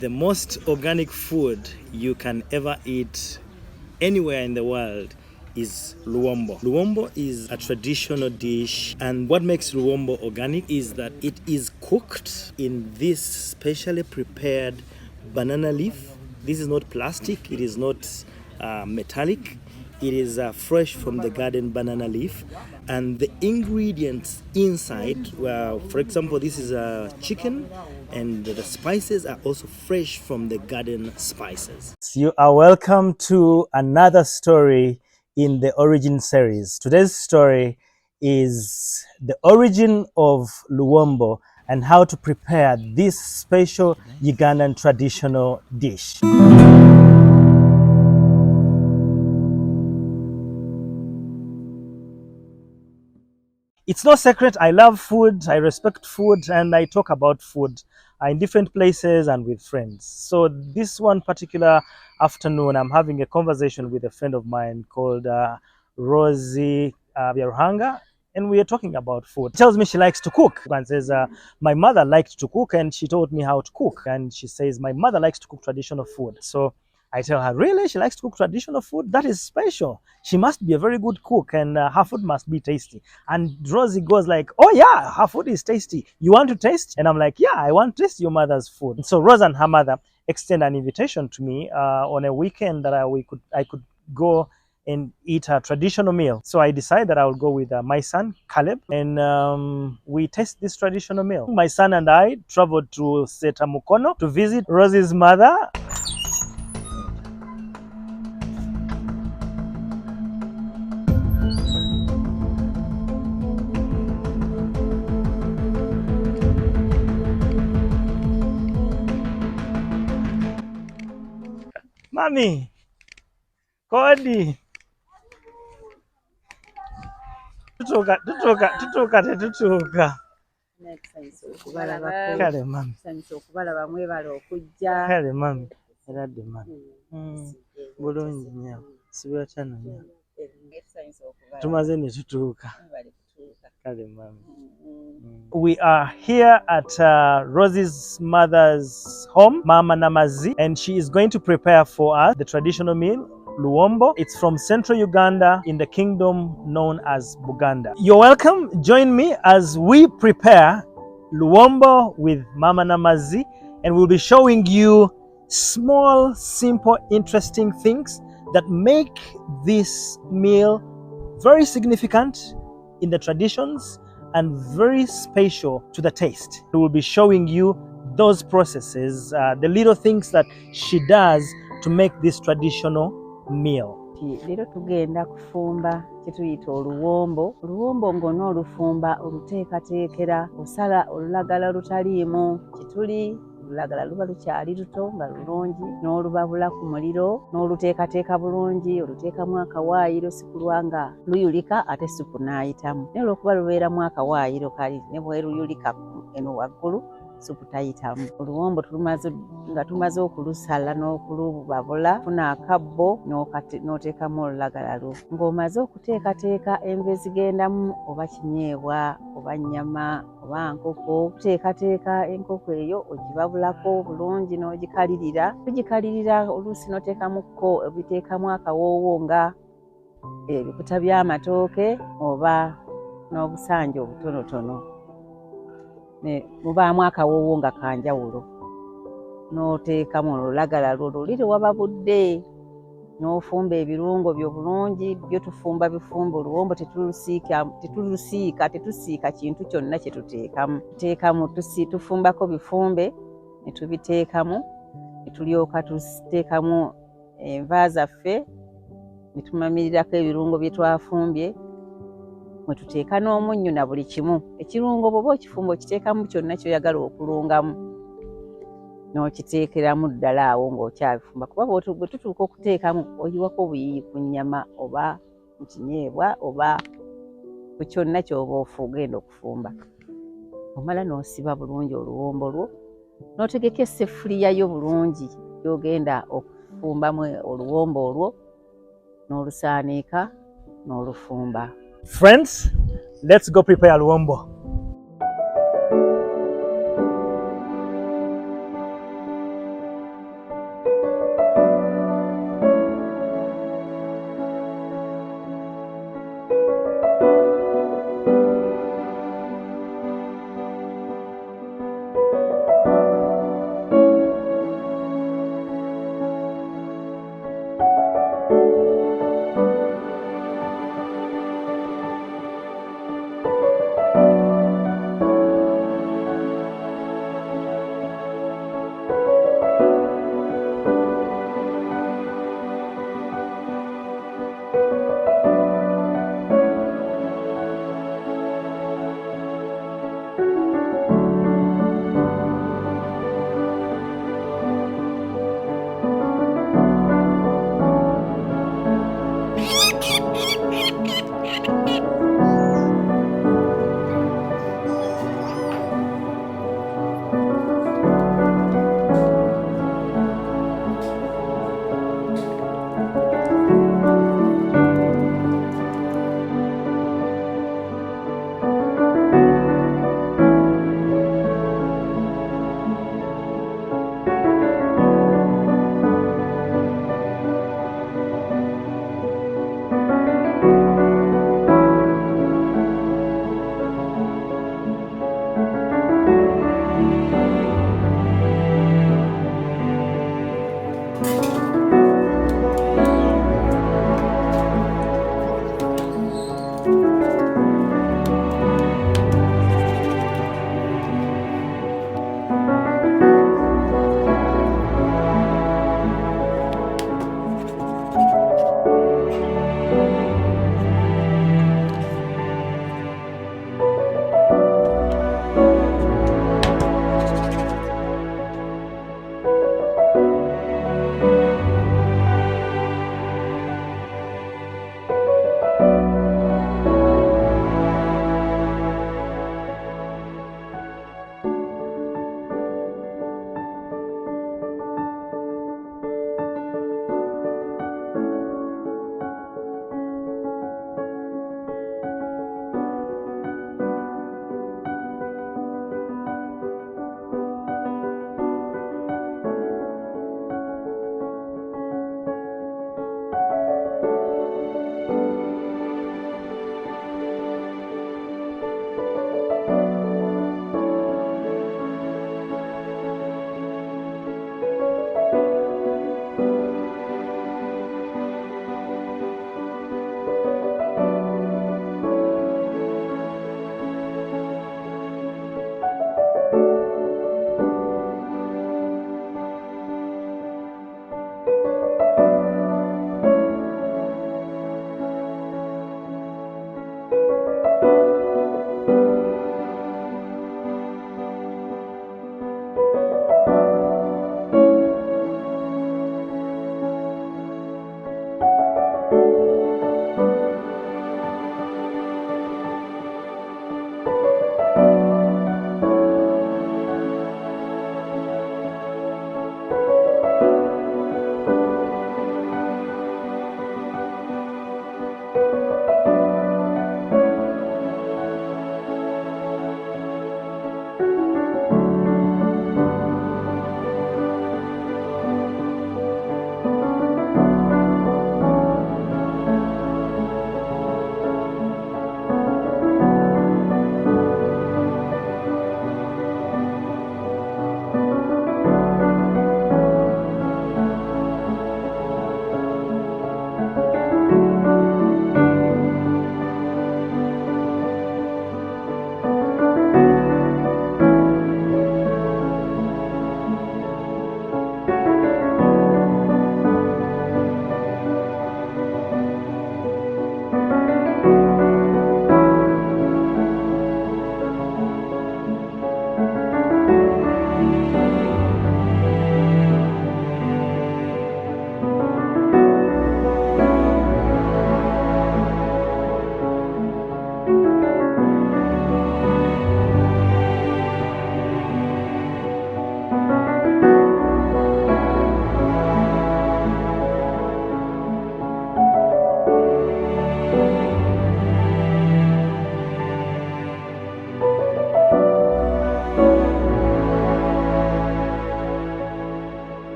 The most organic food you can ever eat anywhere in the world is Luwombo. Luwombo is a traditional dish, and what makes Luwombo organic is that it is cooked in this specially prepared banana leaf. This is not plastic, it is not metallic. It is fresh from the garden banana leaf, and the ingredients inside, for example, this is a chicken, and the spices are also fresh from the garden spices. You are welcome to another story in the Origin series. Today's story is the origin of Luwombo and how to prepare this special Ugandan traditional dish. It's no secret, I love food, I respect food, and I talk about food in different places and with friends. So this one particular afternoon, I'm having a conversation with a friend of mine called Rosie Byaruhanga, and we are talking about food. She tells me she likes to cook and says, my mother liked to cook and she taught me how to cook. And she says, my mother likes to cook traditional food. So I tell her, really? She likes to cook traditional food? That is special. She must be a very good cook, and her food must be tasty. And Rosie goes like, oh yeah, her food is tasty. You want to taste? And I'm like, yeah, I want to taste your mother's food. And so Rose and her mother extend an invitation to me on a weekend that I could go and eat a traditional meal. So I decided that I will go with my son, Caleb, and we taste this traditional meal. My son and I traveled to Setamukono to visit Rosie's mother. Mami, kodi. Tutuka. Kale mami. Kale mami. Eradde mami. Bulungi nnyo. Sibira kyano nnyo. Tumaze ne tutuuka. Kale mami. We are here at Rosie's mother's home, Mama Namazi, and she is going to prepare for us the traditional meal, Luwombo. It's from central Uganda in the kingdom known as Buganda. You're welcome. Join me as we prepare Luwombo with Mama Namazi, and we'll be showing you small, simple, interesting things that make this meal very significant in the traditions and very special to the taste. We will be showing you those processes, the little things that she does to make this traditional meal. Leero tugenda kufumba kye tuyita oluwombo. Oluwombo ng'onoolufumba oluteekateekera, osala olulagala lutaliimu kituli, olulagala luba lukyali luto nga lulungi, n'olubabula ku muliro, n'oluteekateeka bulungi, oluteekamu akawaayiro si kulwa nga luyulika ate supu n'ayitamu. Naye olw'okuba lubeeramu akawaayiro kali ne bwe luyulika eno waggulu, supu tayitamu. Oluwombo nga tumaze okulusala n'okulubabula, funa akabbo n'oteekamu olulagala lwo. Ng'omaze okuteekateeka enva ezigendamu, oba kinyeebwa oba nnyama oba nkoko, tuteekateeka enkoko eyo ogibabulako bulungi n'ogikalirira. Tugikalirira oluusi n'oteekamukko ebiteekamu akawoowo nga ebikuta by'amatooke oba n'obusanja obutonotono. Mubaamu akawoowo nga kanjawulo, n'oteekamu olulagala lwo luli wababudde, n'ofumba ebirungo byo bulungi. Byo tufumba bifumba oluwombo, tetusiika kintu kyonna kye tuteekamu. Tufumbako bifumbe ne tubiteekamu, ne tulyoka tuteekamu enva zaffe, ne tumamirirako ebirungo bye twafumbye, mwe tuteeka n'omunnyo na buli kimu. Ekirungo bw'oba okifumba okiteekamu kyonna ky'oyagala okulungamu, n'okiteekeramu ddala awo ng'okyabifumba. Kuba bwe tutuuka okuteekamu oyiwako buyiyi ku nnyama oba ku kinyeebwa oba ku kyonna ky'oba ogenda okufumba. Omala n'osiba bulungi oluwombo lwo, n'otegeka esseffuliya yo bulungi gy'ogenda okufumbamu oluwombo olwo, n'olusaaniika n'olufumba. Friends, let's go prepare Luwombo.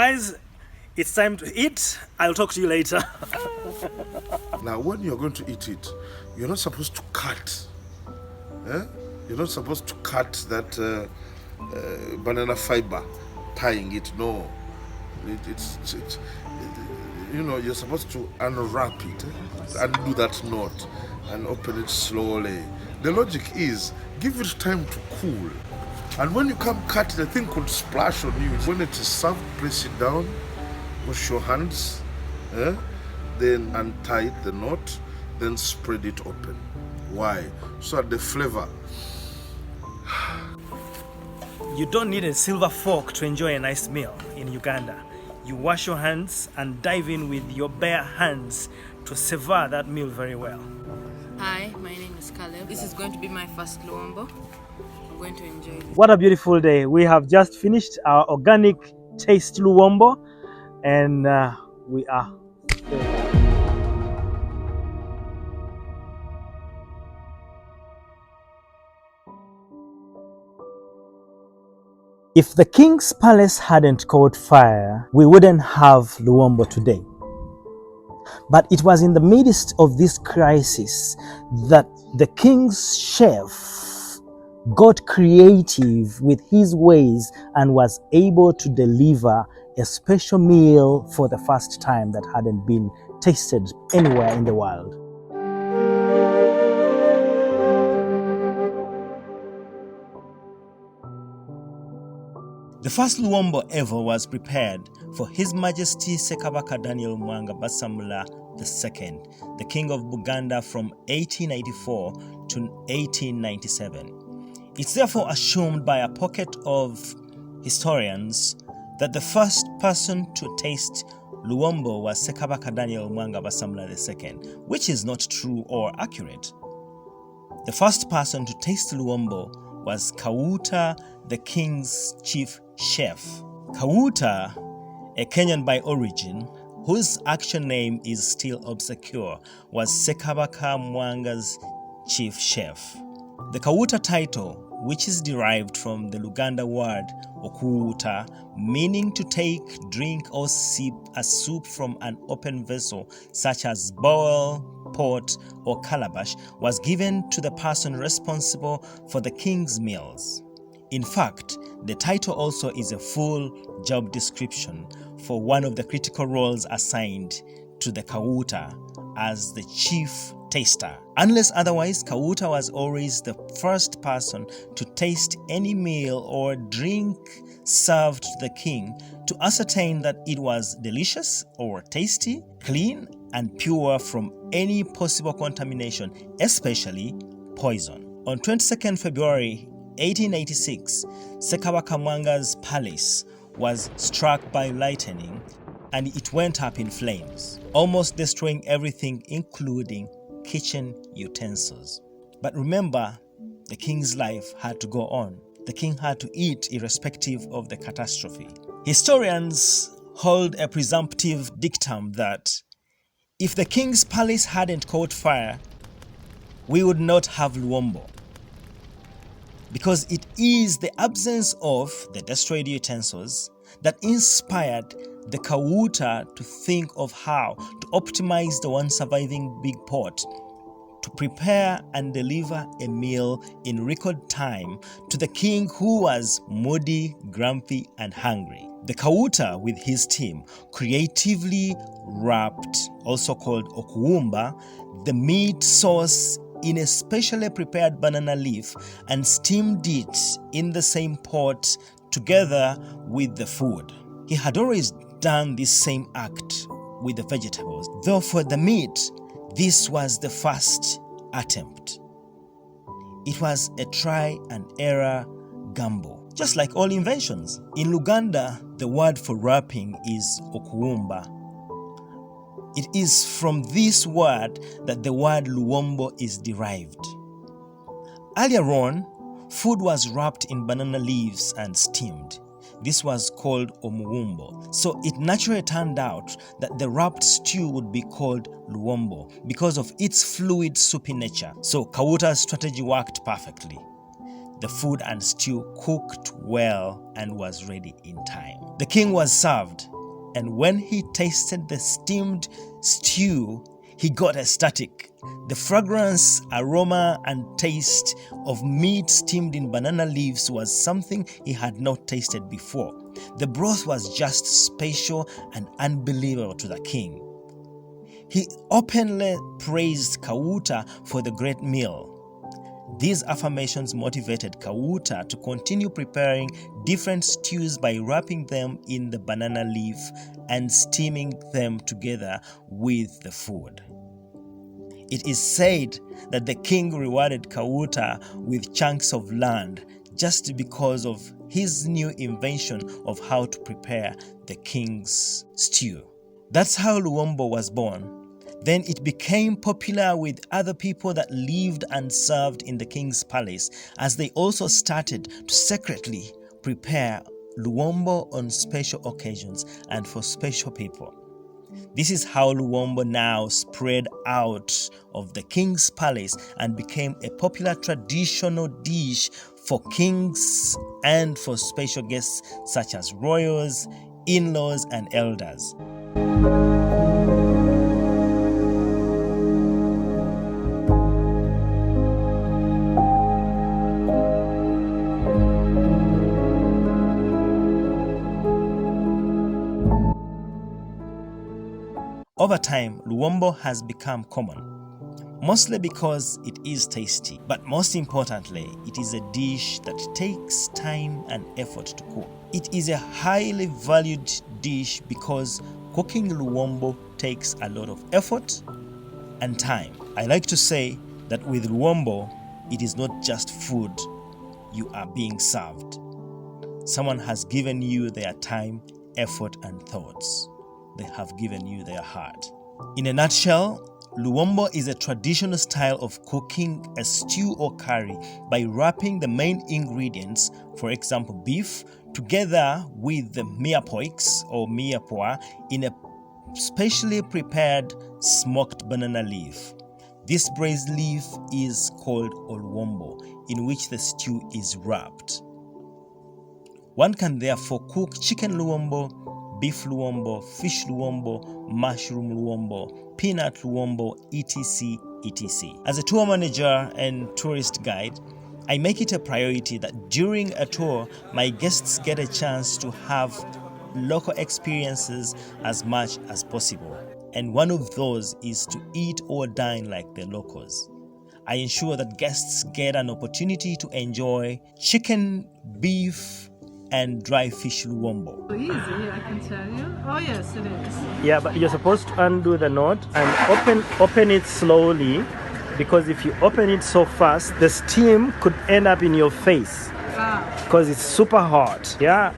guys, it's time to eat. I'll talk to you later. Now, when you're going to eat it, you're not supposed to cut. You're not supposed to cut that banana fiber, tying it. No, it's you're supposed to unwrap it, undo that knot, and open it slowly. The logic is give it time to cool, and when you come cut, the thing could splash on you. When it is served, place it down, wash your hands, then untie the knot, then spread it open. Why? So that the flavor. You don't need a silver fork to enjoy a nice meal in Uganda. You wash your hands and dive in with your bare hands to savor that meal very well. Hi, my name is Caleb. This is going to be my first Luwombo. I'm going to enjoy this. What a beautiful day. We have just finished our organic taste Luwombo, and we are If the king's palace hadn't caught fire, we wouldn't have Luwombo today. But it was in the midst of this crisis that the king's chef got creative with his ways and was able to deliver a special meal for the first time that hadn't been tasted anywhere in the world. The first Luwombo ever was prepared for His Majesty Ssekabaka Daniel Mwanga Basamula II, the King of Buganda from 1884 to 1897. It's therefore assumed by a pocket of historians that the first person to taste Luwombo was Ssekabaka Daniel Mwanga Basamula II, which is not true or accurate. The first person to taste Luwombo was Kawuta, the king's chief chef. Kawuta, a Kenyan by origin, whose actual name is still obscure, was Ssekabaka Mwanga's chief chef. The Kawuta title, which is derived from the Luganda word okuuta, meaning to take, drink or sip a soup from an open vessel such as bowl, pot or calabash, was given to the person responsible for the king's meals. In fact, the title also is a full job description for one of the critical roles assigned to the Kawuta as the chief taster. Unless otherwise, Kawuta was always the first person to taste any meal or drink served to the king to ascertain that it was delicious or tasty, clean and pure from any possible contamination, especially poison. On 22nd February 1886, Ssekabaka Mwanga's palace was struck by lightning and it went up in flames, almost destroying everything including kitchen utensils. But remember, the king's life had to go on. The king had to eat irrespective of the catastrophe. Historians hold a presumptive dictum that if the king's palace hadn't caught fire, we would not have Luwombo, because it is the absence of the destroyed utensils that inspired the Kawuta to think of how to optimize the one surviving big pot to prepare and deliver a meal in record time to the king, who was moody, grumpy and hungry. The Kawuta with his team creatively wrapped, also called okuwumba, the meat sauce in a specially prepared banana leaf and steamed it in the same pot together with the food. He had always done this same act with the vegetables, though for the meat, this was the first attempt. It was a try and error gamble, just like all inventions. In Luganda, the word for wrapping is okuwumba. It is from this word that the word Luwombo is derived. Earlier on, food was wrapped in banana leaves and steamed. This was called omuwumbo. So it naturally turned out that the wrapped stew would be called Luwombo because of its fluid soupy nature. So Kawuta's strategy worked perfectly. The food and stew cooked well and was ready in time. The king was served, And when he tasted the steamed stew, he got ecstatic. The fragrance, aroma, and taste of meat steamed in banana leaves was something he had not tasted before. The broth was just special and unbelievable to the king. He openly praised Kauta for the great meal. These affirmations motivated Kauta to continue preparing different stews by wrapping them in the banana leaf and steaming them together with the food. It is said that the king rewarded Kauta with chunks of land just because of his new invention of how to prepare the king's stew. That's how Luwombo was born. Then it became popular with other people that lived and served in the king's palace, as they also started to secretly prepare Luwombo on special occasions and for special people. This is how Luwombo now spread out of the king's palace and became a popular traditional dish for kings and for special guests such as royals, in-laws, and elders. Over time, Luwombo has become common, mostly because it is tasty, but most importantly, it is a dish that takes time and effort to cook. It is a highly valued dish because cooking Luwombo takes a lot of effort and time. I like to say that with Luwombo, it is not just food you are being served. Someone has given you their time, effort, and thoughts. They have given you their heart. In a nutshell, Luwombo is a traditional style of cooking a stew or curry by wrapping the main ingredients, for example beef, together with the miapoix or miapoa in a specially prepared smoked banana leaf. This braised leaf is called Luwombo, in which the stew is wrapped. One can therefore cook chicken Luwombo, beef Luwombo, fish Luwombo, mushroom Luwombo, peanut Luwombo, etc. etc. As a tour manager and tourist guide, I make it a priority that during a tour, my guests get a chance to have local experiences as much as possible. And one of those is to eat or dine like the locals. I ensure that guests get an opportunity to enjoy chicken, beef, and dry fish Luwombo. Easy, I can tell you. Oh yes, it is. Yeah, but you're supposed to undo the knot and open it slowly, because if you open it so fast, the steam could end up in your face because it's super hot. Yeah,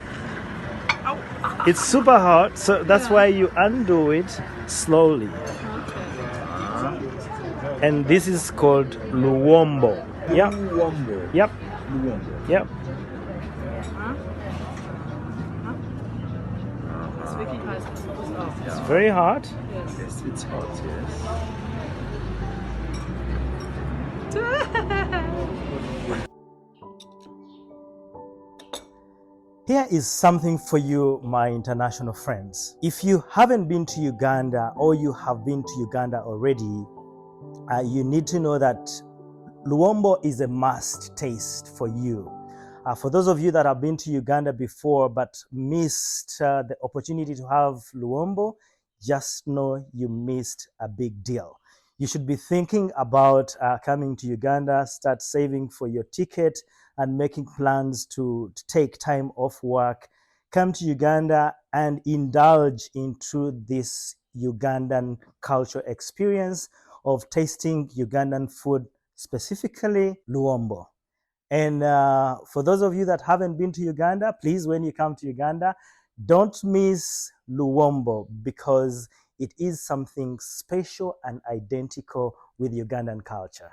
it's super hot, so that's why you undo it slowly. And this is called Luwombo. Yep. Luwombo. Yep. Luwombo. Yep. It's very hot. Yes, it's hot, yes. Here is something for you, my international friends. If you haven't been to Uganda or you have been to Uganda already, you need to know that Luwombo is a must taste for you. For those of you that have been to Uganda before but missed the opportunity to have Luwombo, just know you missed a big deal. You should be thinking about coming to Uganda, start saving for your ticket and making plans to take time off work, come to Uganda and indulge into this Ugandan culture experience of tasting Ugandan food, specifically Luwombo. And for those of you that haven't been to Uganda, please, when you come to Uganda, don't miss Luwombo, because it is something special and identical with Ugandan culture.